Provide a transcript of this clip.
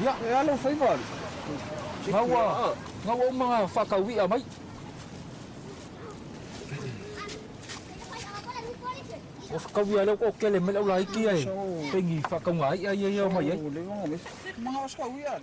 Ya, Hello, Faival. ngawa mga fakawi amay. Os kawi alaw ko kele mel ulai ki ay. Pengi fakang ai ay ay amay ay. Mga os kawiyan.